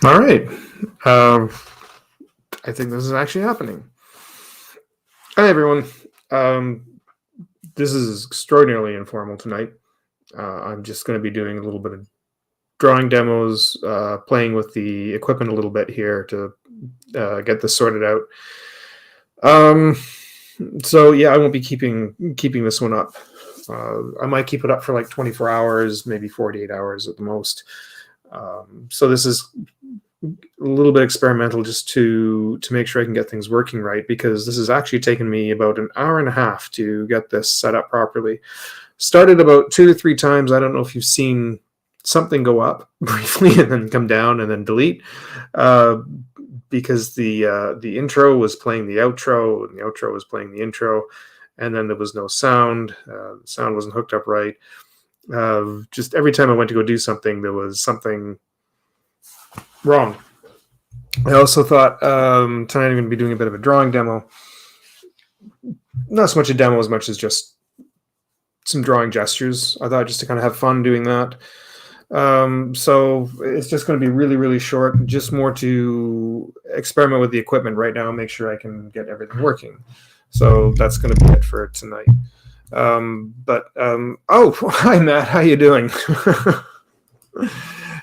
All right. Uh, I think this is actually happening. Hi, everyone. Um, this is extraordinarily informal tonight. I'm just going to be doing a little bit of drawing demos, playing with the equipment a little bit here to get this sorted out. Um, so yeah, I won't be keeping this one up. I might keep it up for like 24 hours, maybe 48 hours at the most. So this is a little bit experimental just to make sure I can get things working right, because this has actually taken me about an hour and a half to get this set up properly. Started about 2 to 3 times. I don't know if you've seen something go up briefly and then come down and then delete, uh, because the intro was playing the outro and the outro was playing the intro, and then there was no sound. The sound wasn't hooked up right. Just every time I went to go do something, there was something wrong. I also thought tonight I'm going to be doing a bit of a drawing demo. Not so much a demo as much as just some drawing gestures. I thought just to kind of have fun doing that. So it's just going to be really, really short, just more to experiment with the equipment right now, make sure I can get everything working. So that's going to be it for tonight. Oh, hi, Matt. How you doing?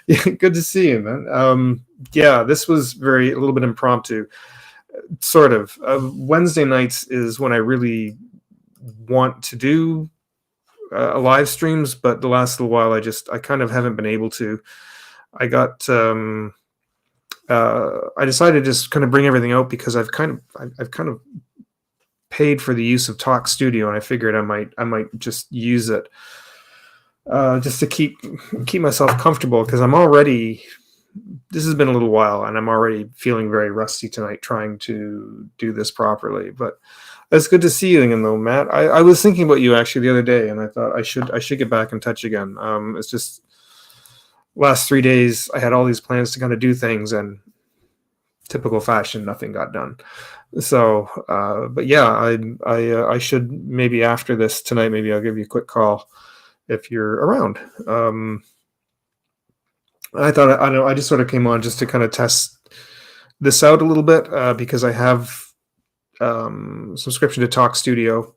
Yeah, good to see you, man. Yeah, this was a little bit impromptu. Sort of. Wednesday nights is when I really want to do live streams, but the last little while I kind of haven't been able to. I got I decided to just kind of bring everything out because I've kind of paid for the use of Talk Studio, and I figured I might just use it just to keep myself comfortable, because this has been a little while and I'm already feeling very rusty tonight trying to do this properly. But it's good to see you again, though, Matt. I was thinking about you actually the other day, and I thought I should get back in touch again. It's just last 3 days I had all these plans to kind of do things, and typical fashion, nothing got done. So, but yeah, I should, maybe after this tonight, maybe I'll give you a quick call if you're around. I thought I just sort of came on just to kind of test this out a little bit, because I have subscription to Talk Studio.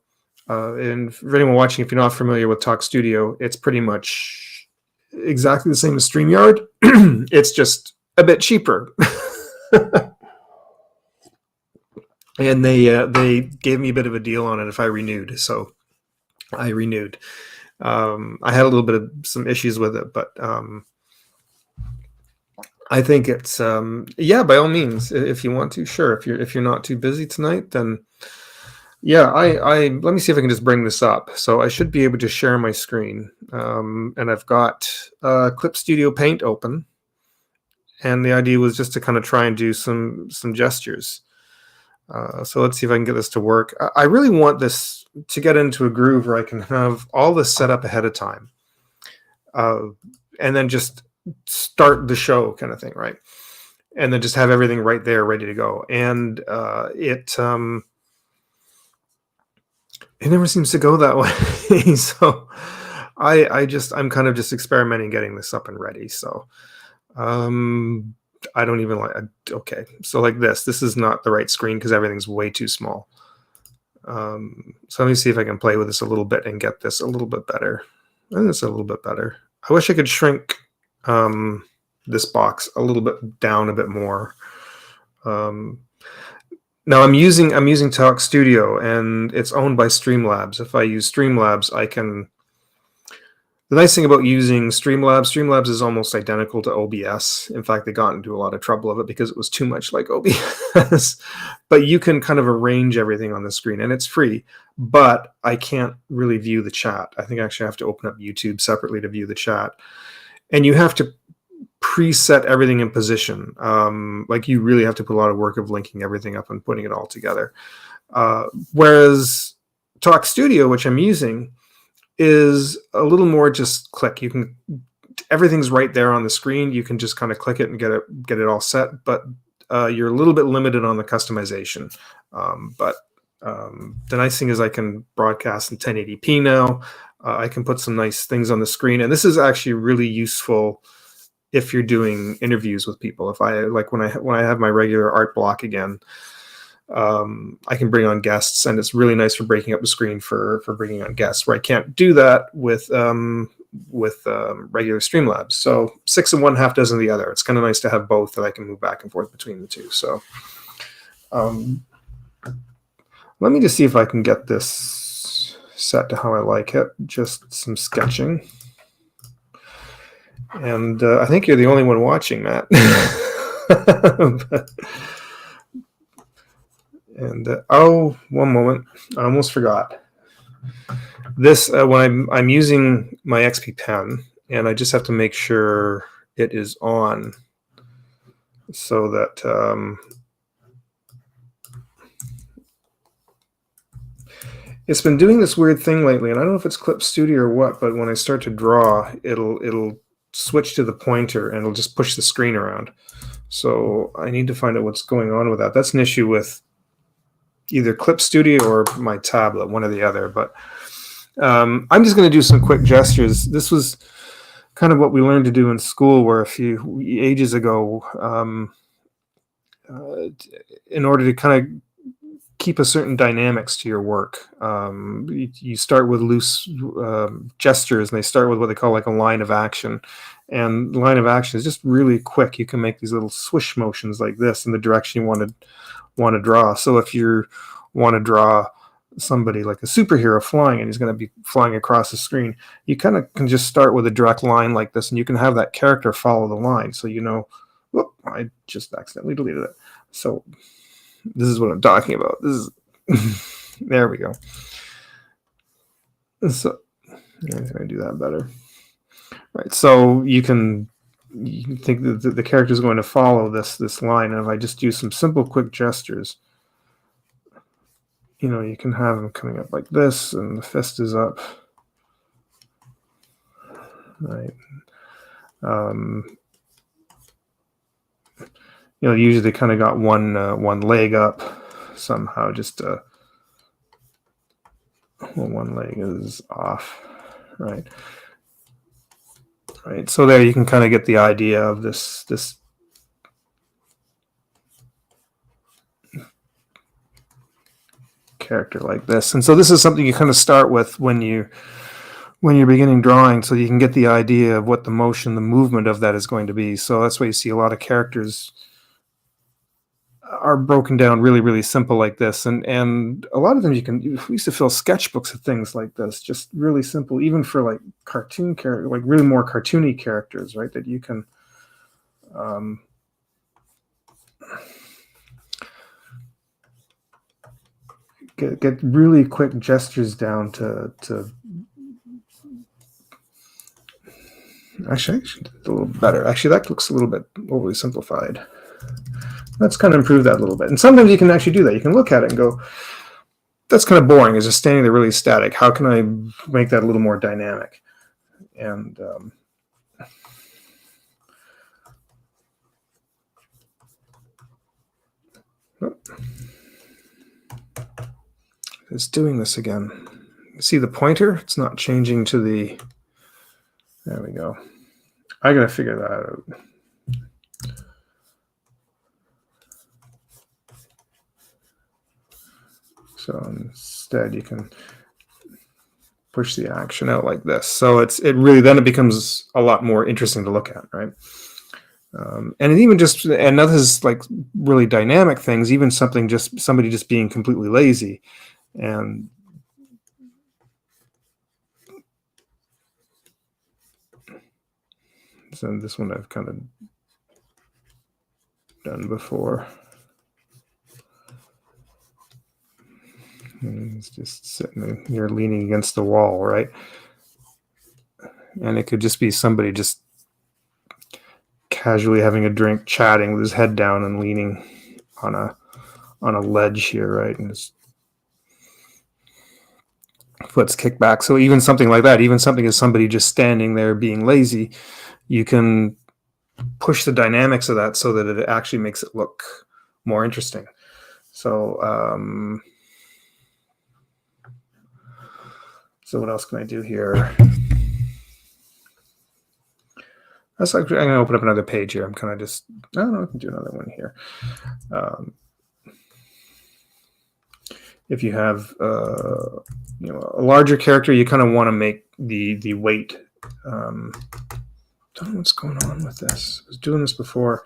And for anyone watching, if you're not familiar with Talk Studio, it's pretty much exactly the same as StreamYard. It's just a bit cheaper. And they gave me a bit of a deal on it if I renewed, so I renewed. I had a little bit of some issues with it, but I think it's yeah, by all means, if you want to, sure. If you're not too busy tonight, then yeah, I let me see if I can just bring this up. So I should be able to share my screen, and I've got Clip Studio Paint open, and the idea was just to kind of try and do some gestures. So let's see if I can get this to work. I really want this to get into a groove where I can have all this set up ahead of time, and then just start the show kind of thing, right? And then just have everything right there ready to go. And it never seems to go that way. So I'm kind of just experimenting getting this up and ready. So I don't even okay. So like this is not the right screen because everything's way too small. So let me see if I can play with this a little bit and get this a little bit better. And it's a little bit better. I wish I could shrink this box a little bit down a bit more. Now I'm using Talk Studio, and it's owned by Streamlabs. If I use Streamlabs, I can. The nice thing about using Streamlabs is almost identical to OBS. In fact, they got into a lot of trouble of it because it was too much like OBS. But you can kind of arrange everything on the screen, and it's free. But I can't really view the chat. I think I actually have to open up YouTube separately to view the chat. And you have to preset everything in position. Like you really have to put a lot of work of linking everything up and putting it all together. Whereas Talk Studio, which I'm using, is a little more just click. You can, everything's right there on the screen. You can just kind of click it and get it all set. But you're a little bit limited on the customization. But the nice thing is I can broadcast in 1080p now. I can put some nice things on the screen, and this is actually really useful if you're doing interviews with people. If I like when I have my regular art block again, I can bring on guests, and it's really nice for breaking up the screen for bringing on guests. Where I can't do that with regular Streamlabs. So 6 of one, half dozen of the other. It's kind of nice to have both that I can move back and forth between the two. So let me just see if I can get this set to how I like it. Just some sketching. And I think you're the only one watching, Matt. Oh, one moment. I almost forgot. This, when I'm using my XP pen, and I just have to make sure it is on so that it's been doing this weird thing lately, and I don't know if it's Clip Studio or what, but when I start to draw, it'll switch to the pointer and it'll just push the screen around. So I need to find out what's going on with that. That's an issue with either Clip Studio or my tablet, one or the other. But I'm just going to do some quick gestures. This was kind of what we learned to do in school, where a few ages ago, in order to kind of keep a certain dynamics to your work, you start with loose gestures, and they start with what they call like a line of action. And the line of action is just really quick. You can make these little swish motions like this in the direction you want to draw. So if you want to draw somebody like a superhero flying, and he's going to be flying across the screen, you kind of can just start with a direct line like this, and you can have that character follow the line. So you know, whoop, I just accidentally deleted it. So this is what I'm talking about. This is there we go. So I'm going to do that better. Right. So you can think that the character is going to follow this line, and if I just do some simple quick gestures, you know, you can have them coming up like this, and the fist is up. Right. You know, usually they kind of got one leg up somehow. Just well, one leg is off, right? Right. So there you can kind of get the idea of this character like this. And so this is something you kind of start with when you're beginning drawing, so you can get the idea of what the motion, the movement of that is going to be. So that's why you see a lot of characters are broken down really, really simple like this. And a lot of them we used to fill sketchbooks of things like this, just really simple, even for like cartoon character, like really more cartoony characters, right? That you can get really quick gestures down to actually a little better. Actually, that looks a little bit overly simplified. Let's kind of improve that a little bit. And sometimes you can actually do that. You can look at it and go, that's kind of boring. It's just standing there really static. How can I make that a little more dynamic? And it's doing this again. See the pointer? It's not changing to the... There we go. I got to figure that out. So instead, you can push the action out like this. So it becomes a lot more interesting to look at, right? And it even just, and this is like really dynamic things, even somebody just being completely lazy. And so this one I've kind of done before. And it's just sitting there leaning against the wall, right? And it could just be somebody just casually having a drink, chatting with his head down and leaning on a ledge here, right? And his foot's kicked back. So even something like that, even something as somebody just standing there being lazy, you can push the dynamics of that so that it actually makes it look more interesting. So so what else can I do here? That's actually, I'm going to open up another page here. I'm kind of just, I don't know, I can do another one here. If you have a larger character, you kind of want to make the weight. Don't know what's going on with this. I was doing this before.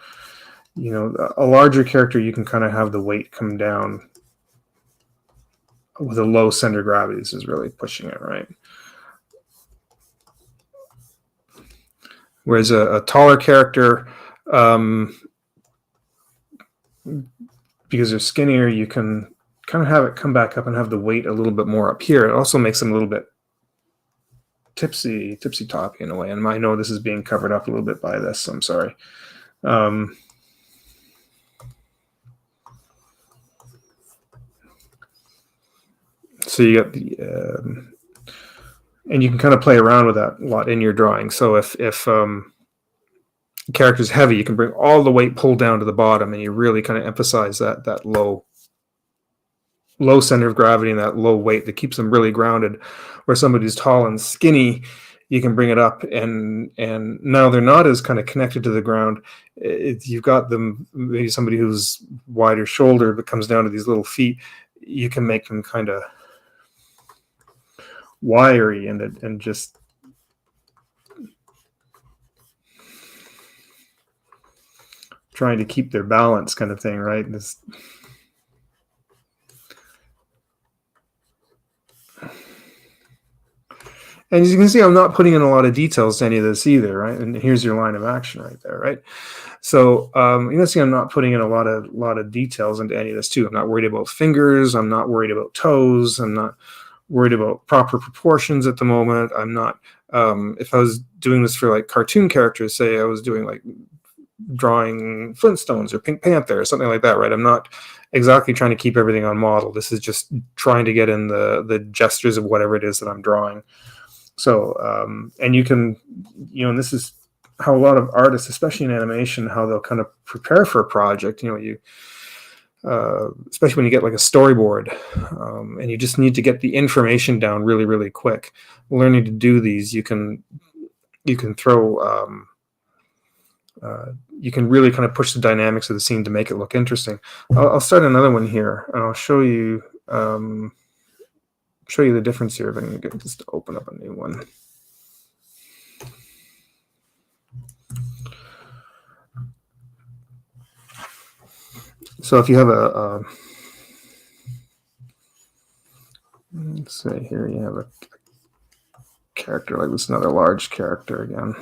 A larger character, you can kind of have the weight come down with a low center of gravity. This is really pushing it, right? Whereas a taller character, because they're skinnier, you can kind of have it come back up and have the weight a little bit more up here. It also makes them a little bit tipsy-toppy in a way. And I know this is being covered up a little bit by this, so I'm sorry. So you got the, and you can kind of play around with that a lot in your drawing. So if the character's heavy, you can bring all the weight pulled down to the bottom, and you really kind of emphasize that low center of gravity and that low weight that keeps them really grounded. Where somebody's tall and skinny, you can bring it up, and now they're not as kind of connected to the ground. You've got them, maybe somebody who's wider shouldered but comes down to these little feet. You can make them kind of wiry and just trying to keep their balance kind of thing, right? And as you can see, I'm not putting in a lot of details to any of this either, right? And here's your line of action right there, right? So you can see I'm not putting in a lot of details into any of this too. I'm not worried about fingers. I'm not worried about toes. I'm not worried about proper proportions at the moment. I'm not. If I was doing this for like cartoon characters, say I was doing like drawing Flintstones or Pink Panther or something like that, right? I'm not exactly trying to keep everything on model. This is just trying to get in the gestures of whatever it is that I'm drawing. So, and you can, and this is how a lot of artists, especially in animation, how they'll kind of prepare for a project. Especially when you get like a storyboard, and you just need to get the information down really, really quick. Learning to do these, you can throw, you can really kind of push the dynamics of the scene to make it look interesting. I'll start another one here, and I'll show you. Show you the difference here if I can get this to open up a new one. So if you have let's say here you have a character like this, another large character again.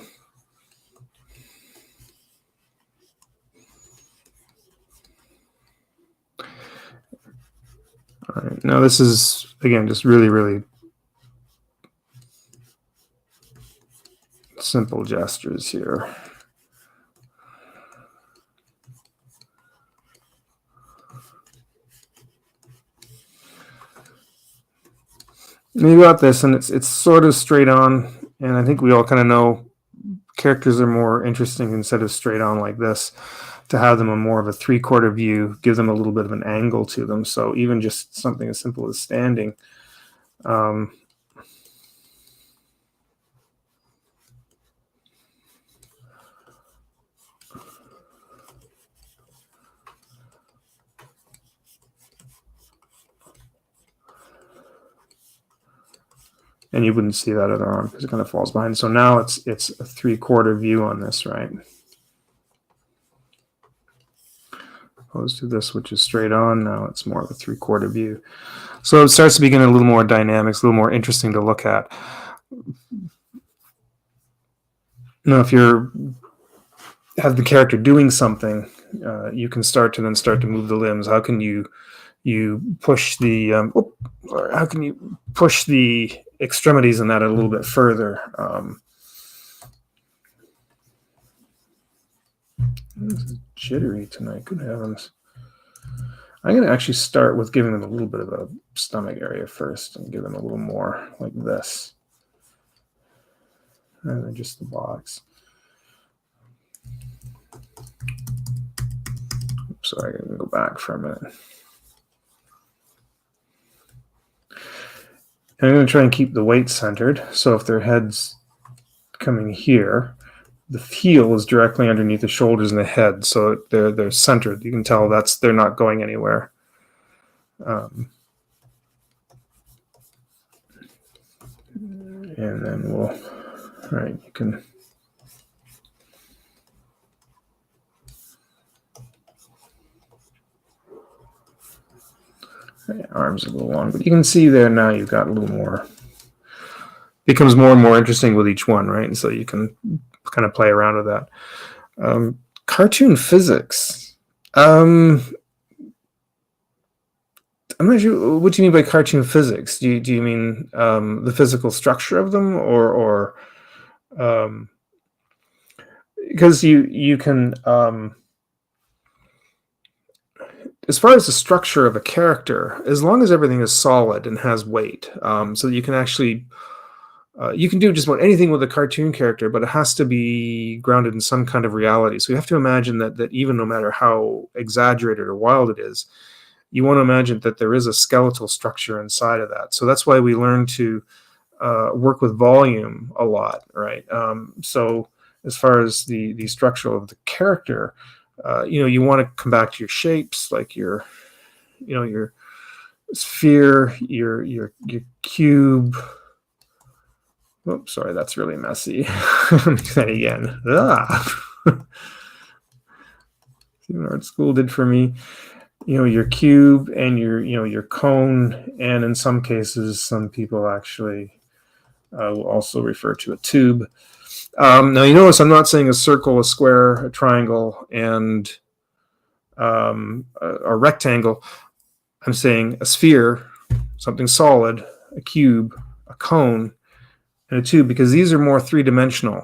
All right, now this is, again, just really, really simple gestures here. And you got this, and it's sort of straight on, and I think we all kind of know characters are more interesting instead of straight on like this. To have them a more of a 3/4 view, give them a little bit of an angle to them. So even just something as simple as standing. And you wouldn't see that other arm because it kind of falls behind. So now it's a 3/4 view on this, right? Opposed to this, which is straight on. Now it's more of a 3/4 view. So it starts to begin a little more dynamics, a little more interesting to look at. Now, if you have the character doing something, you can start to move the limbs. How can you push the how can you push the extremities in that a little bit further? This is jittery tonight. Good heavens. I'm going to actually start with giving them a little bit of a stomach area first and give them a little more like this. And then just the box. Oops, sorry, I'm going to go back for a minute. And I'm going to try and keep the weight centered. So if their head's coming here, heel is directly underneath the shoulders and the head, so they're centered. You can tell they're not going anywhere. And then all right, you can. Arms a little long, but you can see there now you've got a little more. Becomes more and more interesting with each one, right? And so you can kind of play around with that. Cartoon physics. I'm not sure. What do you mean by cartoon physics? Do you mean the physical structure of them, or because you can as far as the structure of a character, as long as everything is solid and has weight, so you can actually you can do just about anything with a cartoon character, but it has to be grounded in some kind of reality. So you have to imagine that even no matter how exaggerated or wild it is, you want to imagine that there is a skeletal structure inside of that. So that's why we learn to work with volume a lot, right? So as far as the structure of the character, you want to come back to your shapes, like your sphere, your cube. Oops, sorry, that's really messy. Let me do that again. See what art school did for me. Your cube and your cone, and in some cases, some people actually will also refer to a tube. Now you notice I'm not saying a circle, a square, a triangle, and a rectangle. I'm saying a sphere, something solid, a cube, a cone, and a tube, because these are more three-dimensional.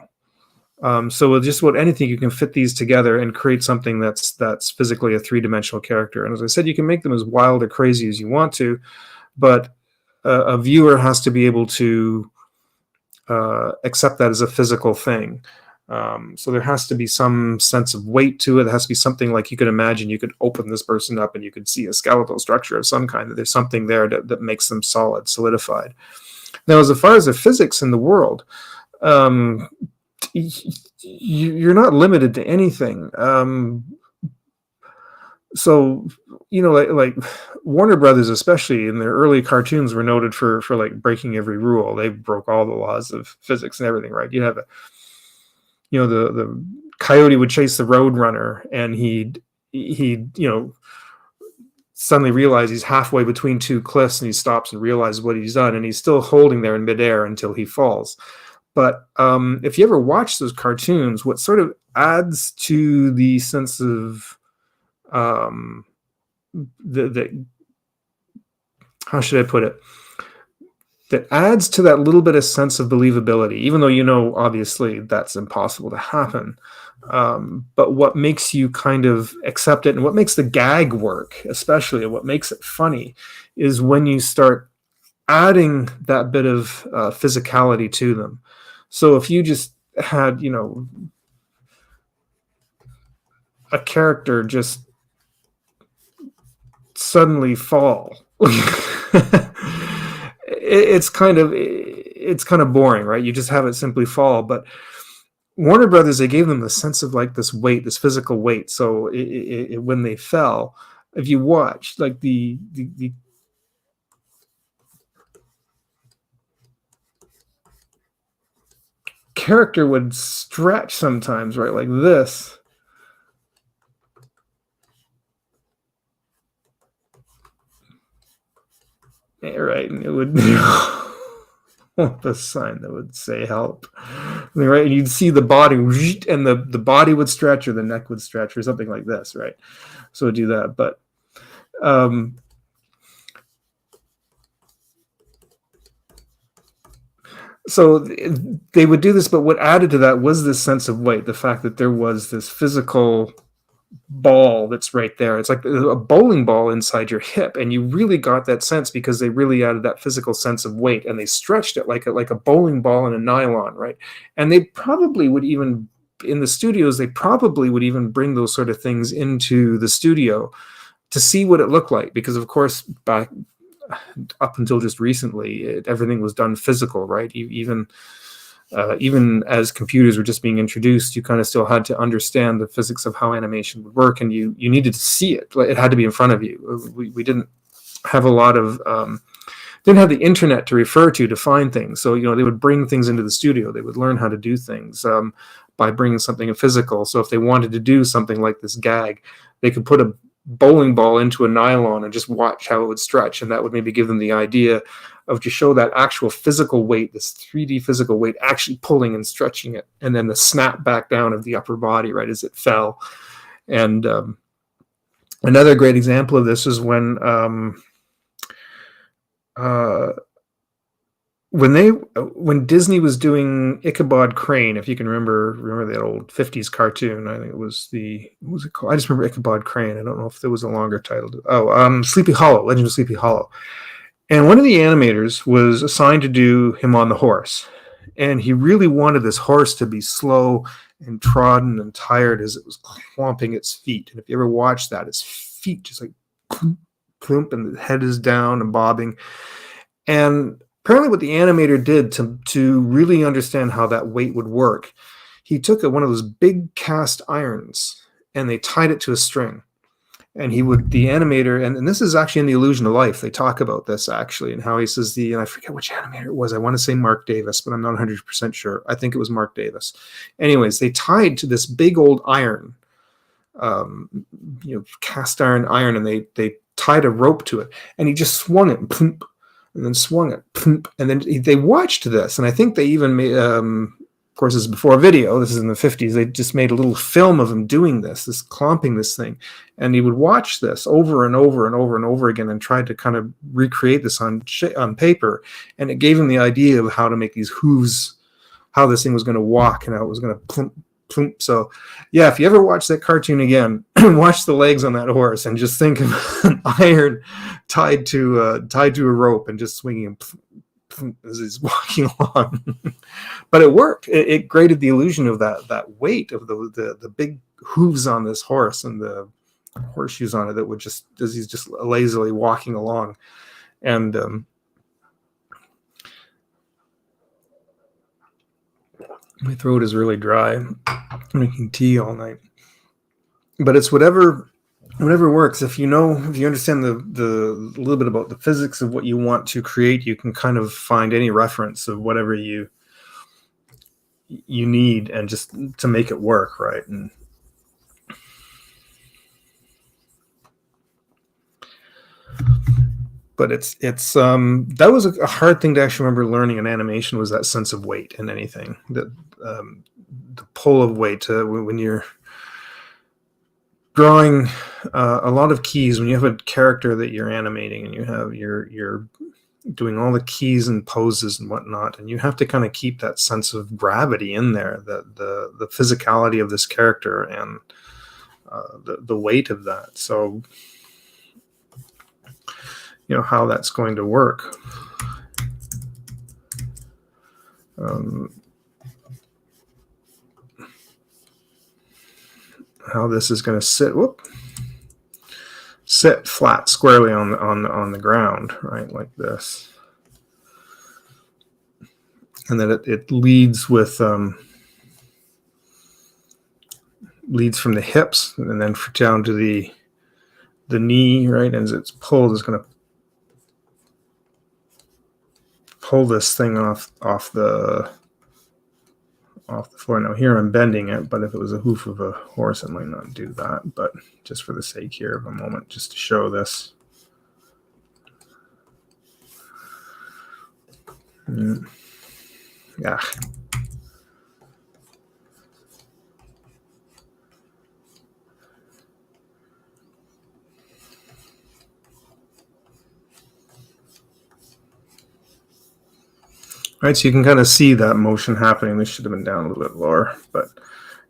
So with just about anything, you can fit these together and create something that's physically a three-dimensional character. And as I said, you can make them as wild or crazy as you want to, but a viewer has to be able to accept that as a physical thing. So there has to be some sense of weight to it. There has to be something like you could imagine you could open this person up and you could see a skeletal structure of some kind, that there's something there that makes them solid, solidified. Now, as far as the physics in the world, you're not limited to anything. So, like Warner Brothers, especially in their early cartoons, were noted for like breaking every rule. They broke all the laws of physics and everything, right? You have the coyote would chase the roadrunner, and he'd suddenly realize he's halfway between two cliffs, and he stops and realizes what he's done, and he's still holding there in midair until he falls. But if you ever watch those cartoons, what sort of adds to the sense of how should I put it? That adds to that little bit of sense of believability, even though obviously that's impossible to happen. But what makes you kind of accept it, and what makes the gag work, especially, and what makes it funny, is when you start adding that bit of physicality to them. So if you just had, a character just suddenly fall, it's kind of boring, right? You just have it simply fall. But Warner Brothers, they gave them the sense of like this weight, this physical weight. So when they fell, if you watch, like the character would stretch sometimes, right? Like this. Right, and it would the sign that would say help, right? And you'd see the body, and the body would stretch, or the neck would stretch, or something like this, right? So do that. But so they would do this, but what added to that was this sense of weight, the fact that there was this physical ball that's right there. It's like a bowling ball inside your hip, and you really got that sense because they really added that physical sense of weight, and they stretched it like a bowling ball in a nylon, right? And they probably would even, in the studios, they probably would even bring those sort of things into the studio to see what it looked like, because of course back up until just recently, everything was done physical, right? Even even as computers were just being introduced, you kind of still had to understand the physics of how animation would work, and you needed to see it. It had to be in front of you. We didn't have a lot of didn't have the internet to refer to find things. So they would bring things into the studio. They would learn how to do things by bringing something physical. So if they wanted to do something like this gag, they could put a bowling ball into a nylon and just watch how it would stretch, and that would maybe give them the idea of, to show that actual physical weight, this 3D physical weight, actually pulling and stretching it, and then the snap back down of the upper body right as it fell. And another great example of this is when Disney was doing Ichabod Crane. If you can remember that old 50s cartoon. I think it was what was it called? I just remember Ichabod Crane. I don't know if there was a longer title. Sleepy Hollow, Legend of Sleepy Hollow. And one of the animators was assigned to do him on the horse. And he really wanted this horse to be slow and trodden and tired as it was clomping its feet. And if you ever watch that, its feet just like plump, and the head is down and bobbing. And apparently what the animator did to really understand how that weight would work, he took one of those big cast irons and they tied it to a string. And the animator, and this is actually in The Illusion of Life, they talk about this actually, and how he says and I forget which animator it was. I want to say Mark Davis, but I'm not 100% sure. I think it was Mark Davis. Anyways, they tied to this big old iron, cast iron, and they tied a rope to it, and he just swung it, and then swung it, and then they watched this, and I think they even made, of course, this is before video. This is in the 50s. They just made a little film of him doing this clomping this thing. And he would watch this over and over and over and over again and tried to kind of recreate this on paper. And it gave him the idea of how to make these hooves, how this thing was going to walk and how it was going to plump, plump. So, yeah, if you ever watch that cartoon again, watch the legs on that horse and just think of an iron tied to a rope and just swinging him as he's walking along. But it worked. It created the illusion of that weight of the big hooves on this horse and the horseshoes on it that would just, as he's just lazily walking along. And my throat is really dry. I'm drinking tea all night. But it's whatever works. If you understand the little bit about the physics of what you want to create, you can kind of find any reference of whatever you need and just to make it work, right? And but it's that was a hard thing to actually remember learning in animation, was that sense of weight in anything, that the pull of weight when you're drawing a lot of keys, when you have a character that you're animating and you have you're doing all the keys and poses and whatnot, and you have to kind of keep that sense of gravity in there, the physicality of this character and the weight of that. So how that's going to work. How this is going to sit flat squarely on the ground, right, like this, and then it leads with leads from the hips and then down to the knee, right, and as it's pulled, it's going to pull this thing off the floor. Now here I'm bending it, but if it was a hoof of a horse, it might not do that. But just for the sake here of a moment, just to show this. Yeah. Right, so you can kind of see that motion happening. This should have been down a little bit lower, but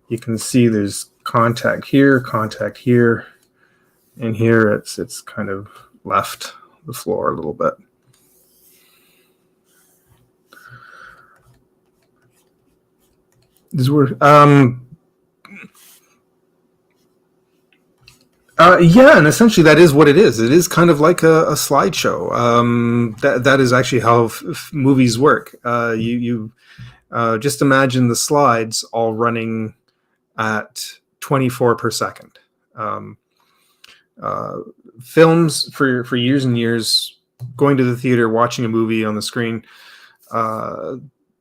you can see there's contact here, and here it's kind of left the floor a little bit. These were yeah, and essentially that is what it is. It is kind of like a slideshow. That is actually how movies work. Just imagine the slides all running at 24 per second. Films for years and years, going to the theater, watching a movie on the screen,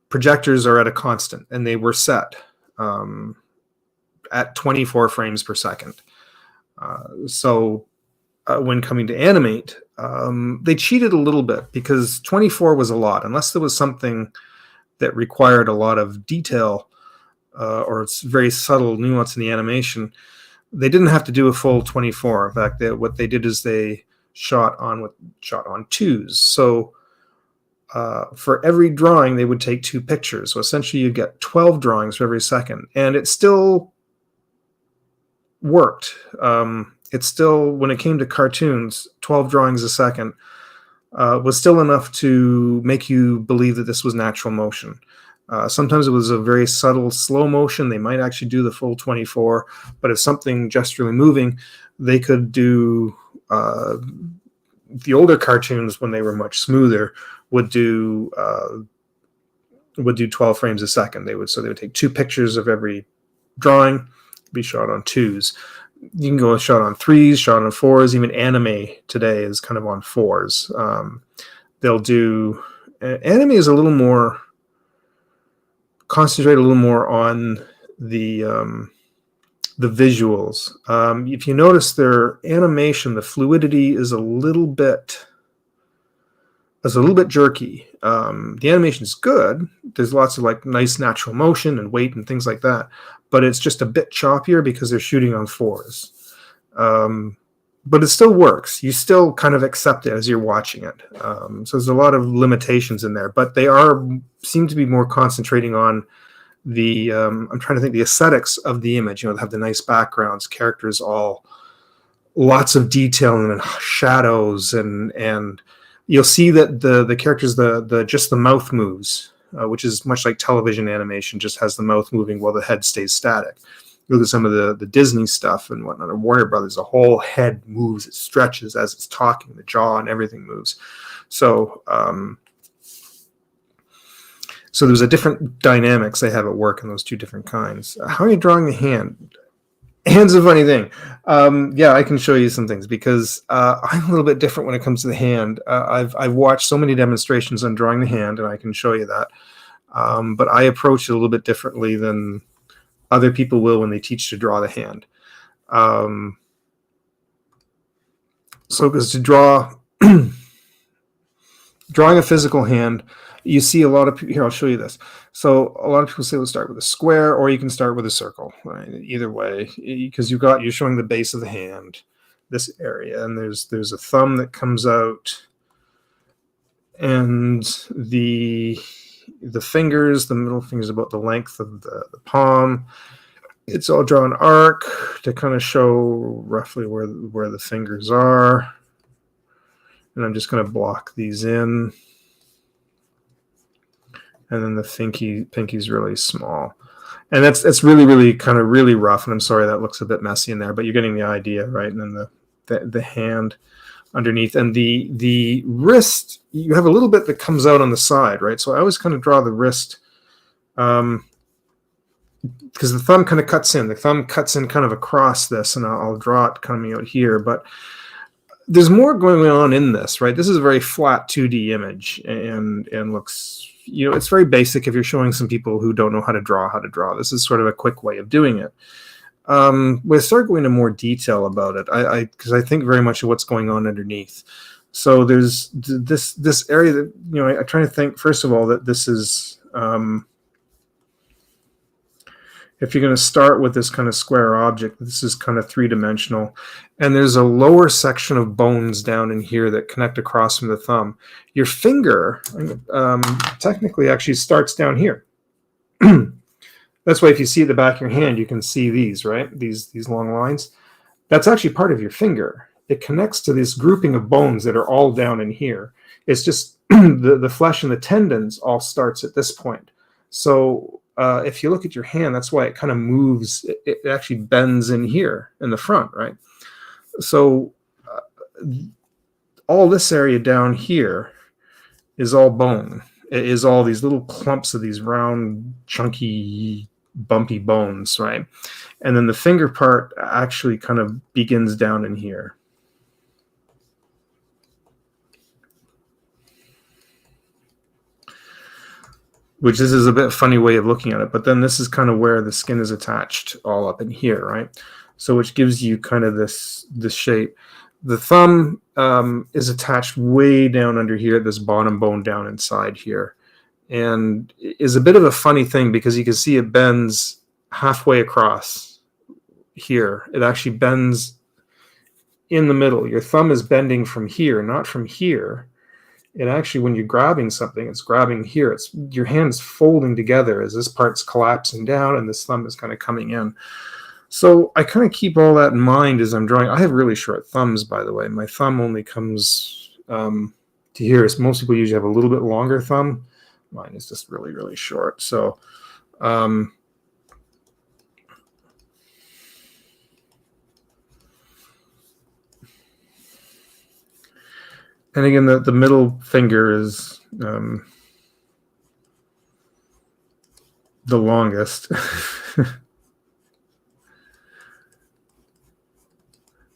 projectors are at a constant, and they were set at 24 frames per second. So when coming to animate, they cheated a little bit because 24 was a lot, unless there was something that required a lot of detail or it's very subtle nuance in the animation. They didn't have to do a full 24. In fact, what they did is they shot on twos. So for every drawing, they would take 2 pictures. So essentially, you get 12 drawings for every second, and it still worked. It still, when it came to cartoons, 12 drawings a second was still enough to make you believe that this was natural motion. Sometimes it was a very subtle slow motion. They might actually do the full 24, but if something gesturally moving, they could do the older cartoons, when they were much smoother, would do 12 frames a second. They would take 2 pictures of every drawing, be shot on 2s. You can go shot on 3s, shot on 4s. Even anime today is kind of on 4s. They'll do anime is a little more concentrate a little more on the visuals. If you notice, their animation, the fluidity is a little bit jerky. The animation is good. There's lots of like nice natural motion and weight and things like that, but it's just a bit choppier because they're shooting on 4s. But it still works. You still kind of accept it as you're watching it. So there's a lot of limitations in there, but they seem to be more concentrating on the I'm trying to think, the aesthetics of the image. They have the nice backgrounds, characters, all lots of detail and shadows, and you'll see that the characters, just the mouth moves, which is much like television animation, just has the mouth moving while the head stays static. Look at some of the Disney stuff and whatnot, or Warner Brothers, the whole head moves, it stretches as it's talking, the jaw and everything moves. So there's a different dynamics they have at work in those 2 different kinds. How are you drawing the hand? Hand's a funny thing. Yeah, I can show you some things because I'm a little bit different when it comes to the hand. I've watched so many demonstrations on drawing the hand, and I can show you that. But I approach it a little bit differently than other people will when they teach to draw the hand. So because to drawing a physical hand, you see a lot of people here. I'll show you this. So a lot of people say, let's start with a square, or you can start with a circle. Right? Either way, because you're showing the base of the hand, this area, and there's a thumb that comes out, and the fingers, the middle finger is about the length of the palm. It's all drawn arc to kind of show roughly where the fingers are, and I'm just going to block these in. And then the pinky's really small, and that's really, really kind of really rough. And I'm sorry that looks a bit messy in there, but you're getting the idea, right? And then the hand underneath, and the wrist, you have a little bit that comes out on the side, right? So I always kind of draw the wrist, because the thumb kind of cuts in. The thumb cuts in kind of across this, and I'll draw it coming out here, but there's more going on in this, right? This is a very flat 2D image, and looks, it's very basic if you're showing some people who don't know how to draw. This is sort of a quick way of doing it. We'll start going into more detail about it, because I think very much of what's going on underneath. So there's this area that, I'm trying to think, first of all, that this is, if you're going to start with this kind of square object, this is kind of 3-dimensional. And there's a lower section of bones down in here that connect across from the thumb. Your finger technically actually starts down here. That's why if you see at the back of your hand, you can see these, right? These long lines. That's actually part of your finger. It connects to this grouping of bones that are all down in here. It's just the flesh and the tendons all starts at this point. So if you look at your hand, that's why it kind of moves. It actually bends in here in the front, right? So all this area down here is all bone. is all these little clumps of these round, chunky, bumpy bones, right? And then the finger part actually kind of begins down in here. Which this is a bit funny way of looking at it, but then this is kind of where the skin is attached all up in here, right? So which gives you kind of this shape. The thumb is attached way down under here, this bottom bone down inside here, and is a bit of a funny thing because you can see it bends halfway across here. It actually bends in the middle. Your thumb is bending from here, not from here. It actually, when you're grabbing something, it's grabbing here. It's your hand's folding together as this part's collapsing down and this thumb is kind of coming in. So I kind of keep all that in mind as I'm drawing. I have really short thumbs, by the way. My thumb only comes to here. Most people usually have a little bit longer thumb. Mine is just really, really short. So and again, the middle finger is the longest.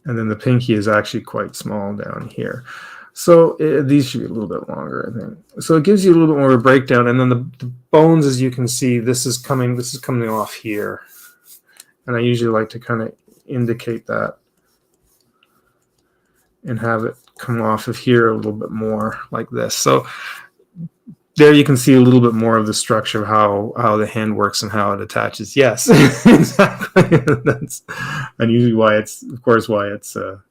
And then the pinky is actually quite small down here. So these should be a little bit longer, I think. So it gives you a little bit more of a breakdown. And then the bones, as you can see, this is coming off here. And I usually like to kind of indicate that and have it come off of here a little bit more like this. So there you can see a little bit more of the structure of how the hand works and how it attaches. Yes, exactly. That's usually why it's, of course, why it's the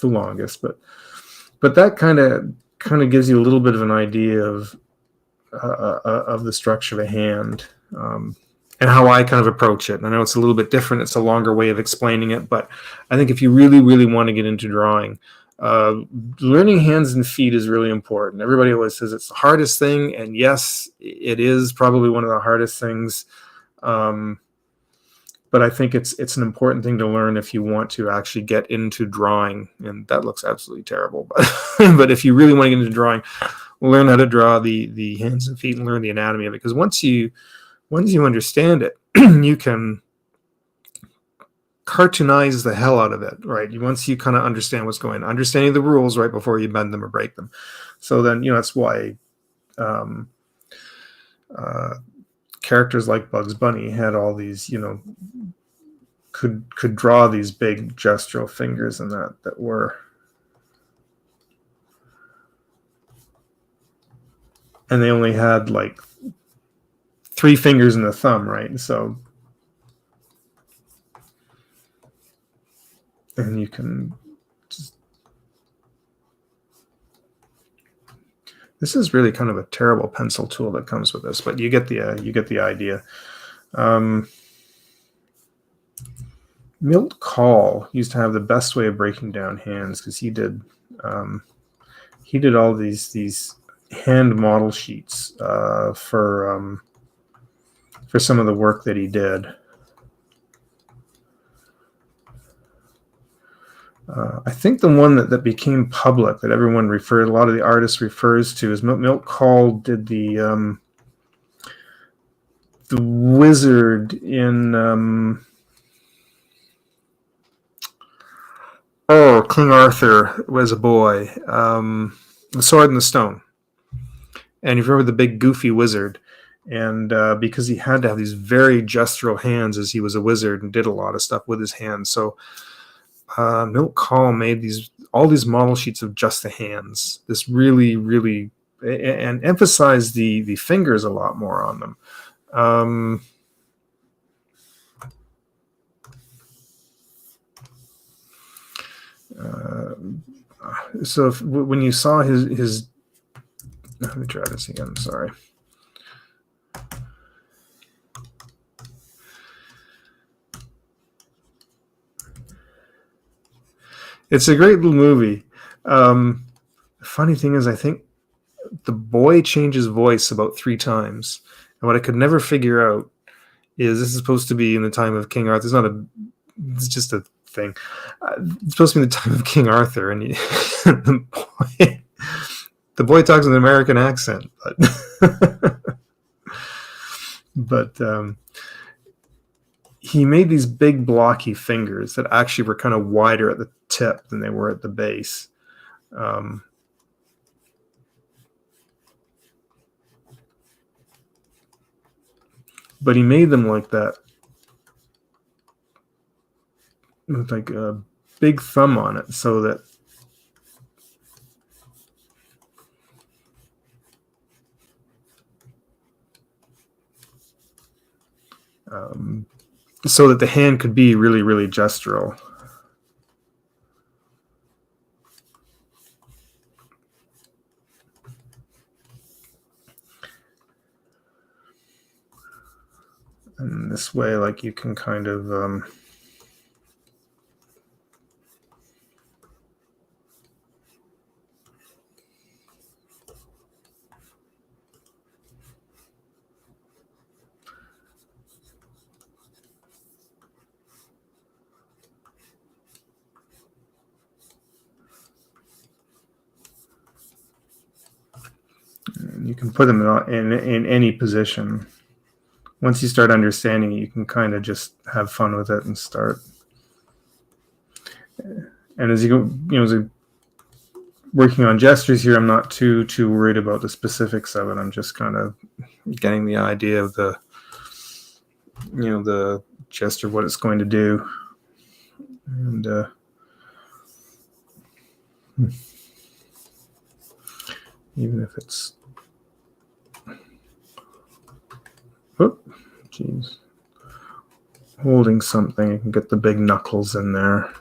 longest. But that kind of gives you a little bit of an idea of the structure of a hand. And how I kind of approach it. And I know it's a little bit different. It's a longer way of explaining it. But I think if you really, really want to get into drawing, learning hands and feet is really important. Everybody always says it's the hardest thing. And yes, it is probably one of the hardest things. But I think it's an important thing to learn if you want to actually get into drawing. And that looks absolutely terrible. But if you really want to get into drawing, learn how to draw the hands and feet and learn the anatomy of it. Because once you understand it, you can cartoonize the hell out of it, right? Once you kind of understand what's going on, understanding the rules right before you bend them or break them. So then, that's why characters like Bugs Bunny had all these, could draw these big gestural fingers and that were. And they only had like 3 fingers and a thumb, right? So, and you can just, this is really kind of a terrible pencil tool that comes with this, but you get the idea. Milt Kahl used to have the best way of breaking down hands because he did all these hand model sheets for some of the work that he did. I think the one that became public, that everyone a lot of the artists refers to, is Milt Kahl did the wizard in King Arthur was a boy, The Sword and the Stone. And if you remember the big goofy wizard, and because he had to have these very gestural hands as he was a wizard and did a lot of stuff with his hands. So Milt Kahl made all these model sheets of just the hands. This really, really, and emphasized the fingers a lot more on them. So when you saw his, let me try this again. I'm sorry. It's a great little movie. The funny thing is, I think the boy changes voice about 3 times. And what I could never figure out is this is supposed to be in the time of King Arthur. It's just a thing. It's supposed to be in the time of King Arthur. And the The boy talks with an American accent, but he made these big blocky fingers that actually were kind of wider at the tip than they were at the base. But he made them like that, with like a big thumb on it, so that the hand could be really, really gestural. And this way, like, you can kind of you can put them in any position. Once you start understanding it, you can kind of just have fun with it and start. And as you go, as you're working on gestures here, I'm not too worried about the specifics of it. I'm just kind of getting the idea of the gesture, what it's going to do, and even if it's, holding something, you can get the big knuckles in there.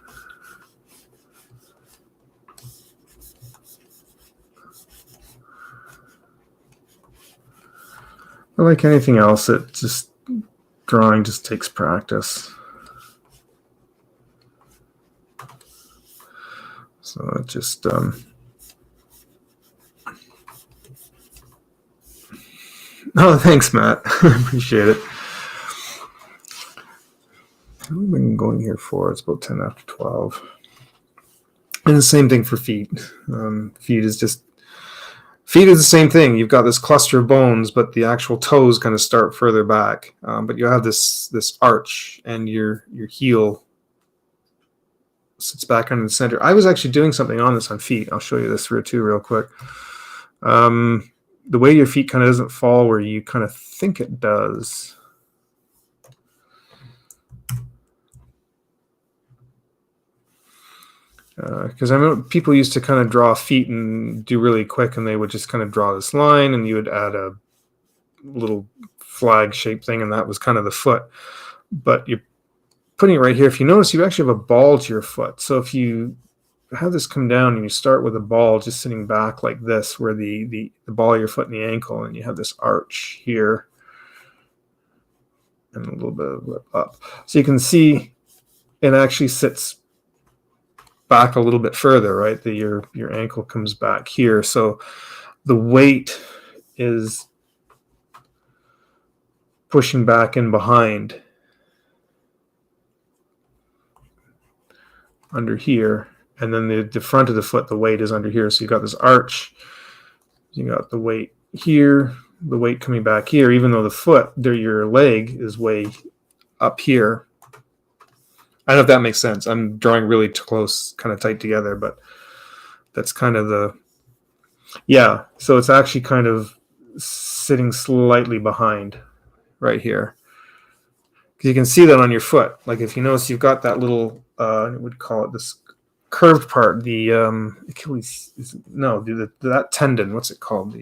But like anything else, drawing just takes practice. So it just oh, thanks, Matt. I appreciate it. How have we been going here for? It's about 10 after 12. And the same thing for feet. Feet is the same thing. You've got this cluster of bones, but the actual toes kind of start further back. But you have this arch, and your heel sits back under the center. I was actually doing something on this on feet. I'll show you this too real quick. The way your feet kind of doesn't fall where you kind of think it does. Because I know people used to kind of draw feet and do really quick, and they would just kind of draw this line, and you would add a little flag shaped thing, and that was kind of the foot. But you're putting it right here. If you notice, you actually have a ball to your foot. So if you have this come down and you start with a ball just sitting back like this, where the ball of your foot and the ankle, and you have this arch here and a little bit of lip up. So you can see it actually sits back a little bit further, right? Your ankle comes back here. So the weight is pushing back in behind under here. And then the front of the foot, the weight is under here. So you got this arch. You got the weight here, the weight coming back here, even though the foot, your leg is way up here. I don't know if that makes sense. I'm drawing really close, kind of tight together, but that's kind of yeah. So it's actually kind of sitting slightly behind right here. Because you can see that on your foot. Like if you notice, you've got that little, I would call it this curved part, the Achilles, that tendon, what's it called?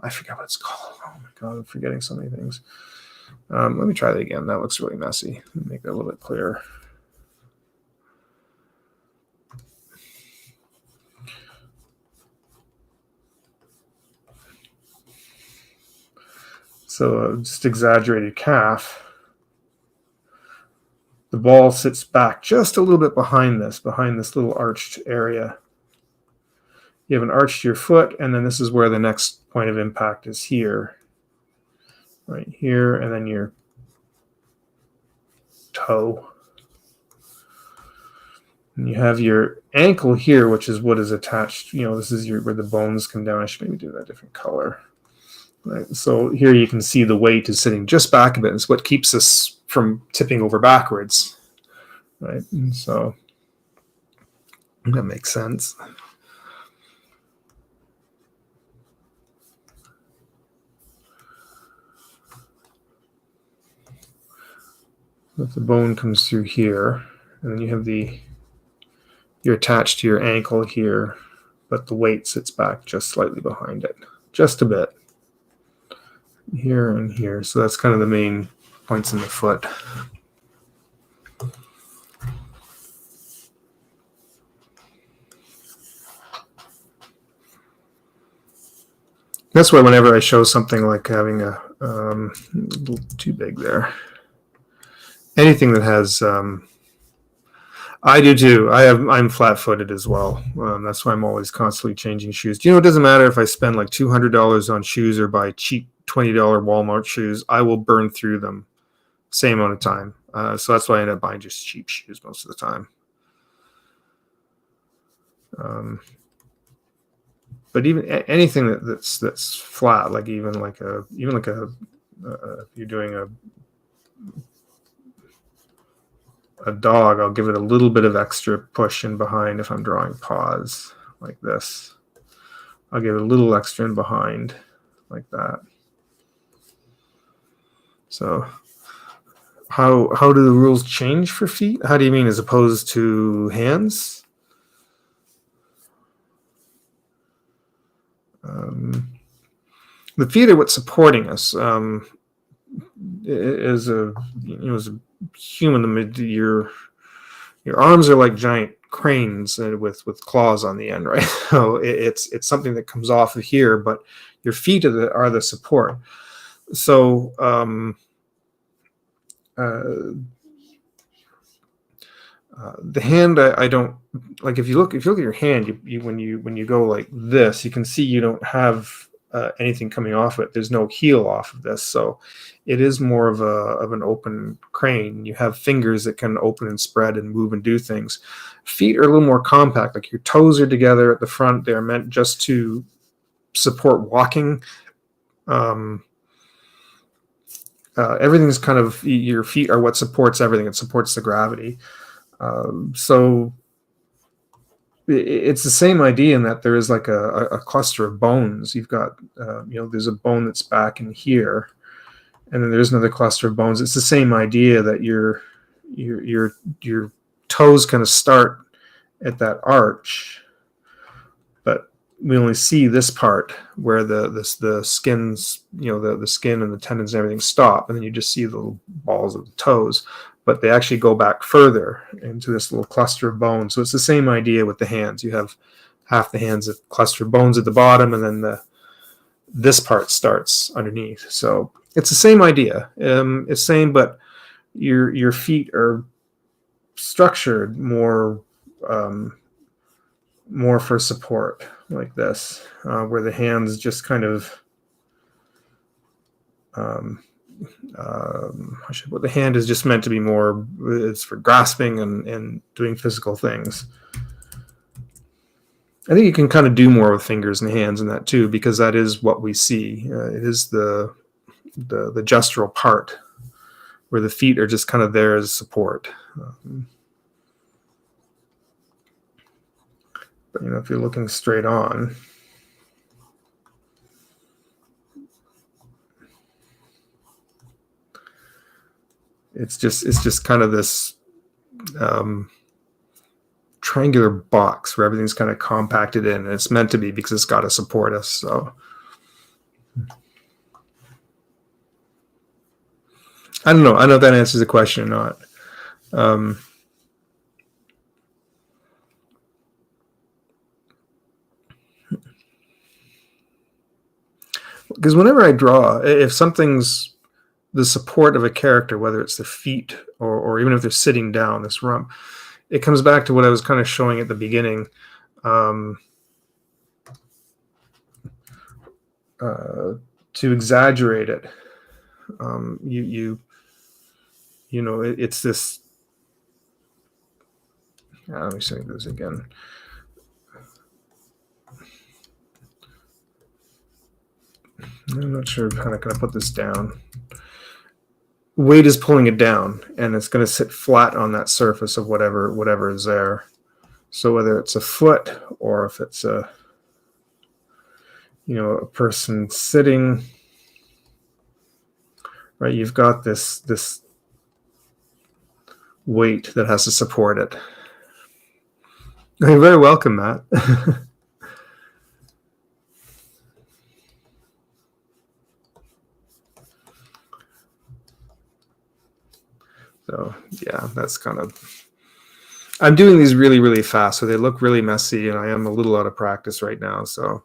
I forget what it's called. Oh my God, I'm forgetting so many things. Let me try that again. That looks really messy. Let me make that a little bit clearer. So just exaggerated calf. The ball sits back just a little bit behind this little arched area. You have an arch to your foot, and then this is where the next point of impact is here. Right here, and then your toe. And you have your ankle here, which is what is attached. This is where the bones come down. I should maybe do that different color. Right. So here you can see the weight is sitting just back a bit. It's what keeps us from tipping over backwards. Right. And so that makes sense. If the bone comes through here, and then you have you're attached to your ankle here, but the weight sits back just slightly behind it, just a bit. Here and here. So that's kind of the main points in the foot. That's why whenever I show something like having a little too big there, anything that has, I do too. I'm flat-footed as well. That's why I'm always constantly changing shoes. It doesn't matter if I spend like $200 on shoes or buy cheap $20 Walmart shoes. I will burn through them same amount of time. So that's why I end up buying just cheap shoes most of the time. But even anything that's flat, like even like a if you're doing a dog, I'll give it a little bit of extra push in behind if I'm drawing paws like this. I'll give it a little extra in behind like that. So how do the rules change for feet? How do you mean as opposed to hands? The feet are what's supporting us. As a human, your arms are like giant cranes with claws on the end, right? So it's something that comes off of here, but your feet are the support. So the hand, I don't like. If you look at your hand, when you go like this, you can see you don't have anything coming off it. There's no heel off of this, so it is more of an open crane. You have fingers that can open and spread and move and do things. Feet are a little more compact. Like your toes are together at the front. They're meant just to support walking. Everything's kind of, your feet are what supports everything. It supports the gravity. So it's the same idea in that there is like a cluster of bones. You've got, there's a bone that's back in here, and then there's another cluster of bones. It's the same idea that your toes kind of start at that arch, but we only see this part where the skins, the skin and the tendons and everything stop, and then you just see the little balls of the toes. But they actually go back further into this little cluster of bones. So it's the same idea with the hands. You have half the hands, a cluster of bones at the bottom, and then this part starts underneath. So it's the same idea. It's same, but your feet are structured more for support, like this, where the hands just kind of the hand is just meant to be more, it's for grasping and doing physical things. I think you can kind of do more with fingers and hands in that too, because that is what we see. It is the gestural part where the feet are just kind of there as support. But if you're looking straight on, it's just kind of this triangular box where everything's kind of compacted in, and it's meant to be because it's got to support us. So I don't know. I don't know if that answers the question or not. Because whenever I draw, if something's the support of a character, whether it's the feet or even if they're sitting down, this rump, it comes back to what I was kind of showing at the beginning. To exaggerate it, it's this, Let me say this again. I'm not sure how I'm going to put this down. Weight is pulling it down, and it's going to sit flat on that surface of whatever is there. So whether it's a foot or if it's a person sitting, right? You've got this weight that has to support it. You're very welcome, Matt. So yeah, that's kind of. I'm doing these really, really fast, so they look really messy, and I am a little out of practice right now. So,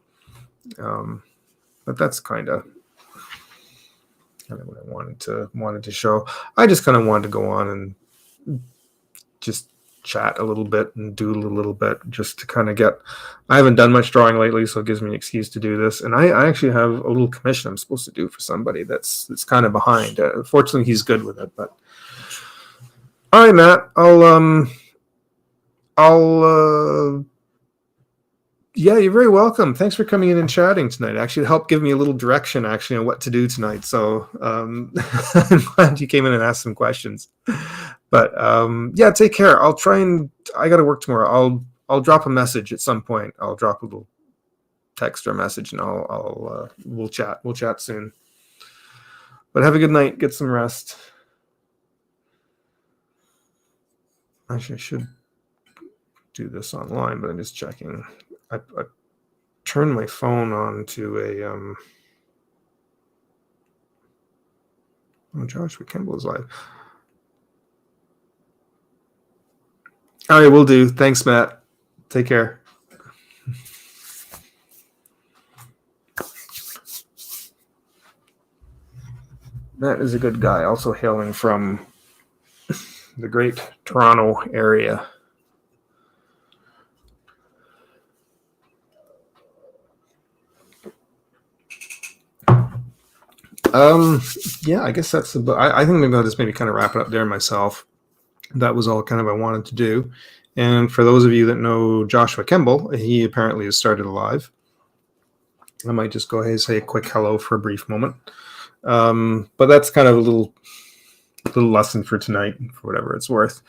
but that's kind of what I wanted to show. I just kind of wanted to go on and just chat a little bit and doodle a little bit, just to kind of get. I haven't done much drawing lately, so it gives me an excuse to do this. And I actually have a little commission I'm supposed to do for somebody that's kind of behind. Fortunately, he's good with it, but. All right, Matt. Yeah, you're very welcome. Thanks for coming in and chatting tonight. Actually, it helped give me a little direction actually on what to do tonight. So I'm glad you came in and asked some questions. But yeah, take care. I got to work tomorrow. I'll drop a message at some point. I'll drop a little text or message, and we'll chat. We'll chat soon. But have a good night. Get some rest. Actually, I should do this online, but I'm just checking. I turned my phone on to a Joshua Kimball is live. All right, will do. Thanks, Matt. Take care. Matt is a good guy, also hailing from the great Toronto area. Yeah, I guess that's I think maybe I'll just kind of wrap it up there myself. That was all kind of I wanted to do. And for those of you that know Joshua Kimball, he apparently has started a live. I might just go ahead and say a quick hello for a brief moment. But that's kind of a little lesson for tonight, for whatever it's worth.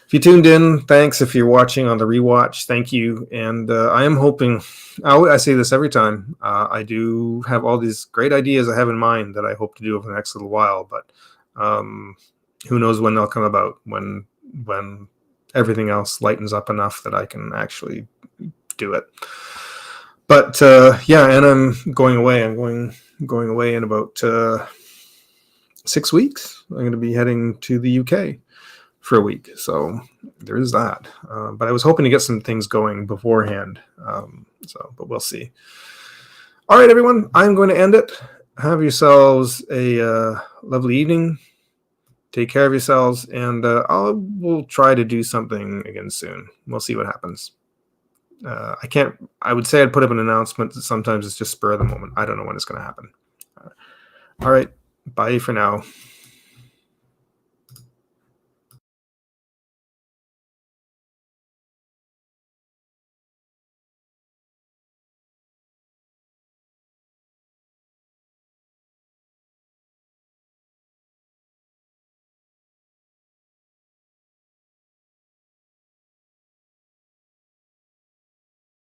If you tuned in, thanks. If you're watching on the rewatch, thank you. And I am hoping, I say this every time, I do have all these great ideas I have in mind that I hope to do over the next little while, but who knows when they'll come about, when everything else lightens up enough that I can actually do it. But yeah, and I'm going away. I'm going away in about 6 weeks. I'm going to be heading to the UK for a week, so there is that. But I was hoping to get some things going beforehand. But we'll see. All right, everyone, I'm going to end it. Have yourselves a lovely evening. Take care of yourselves, and we'll try to do something again soon. We'll see what happens. I would say I'd put up an announcement. Sometimes it's just spur of the moment. I don't know when it's going to happen. All right. Bye for now.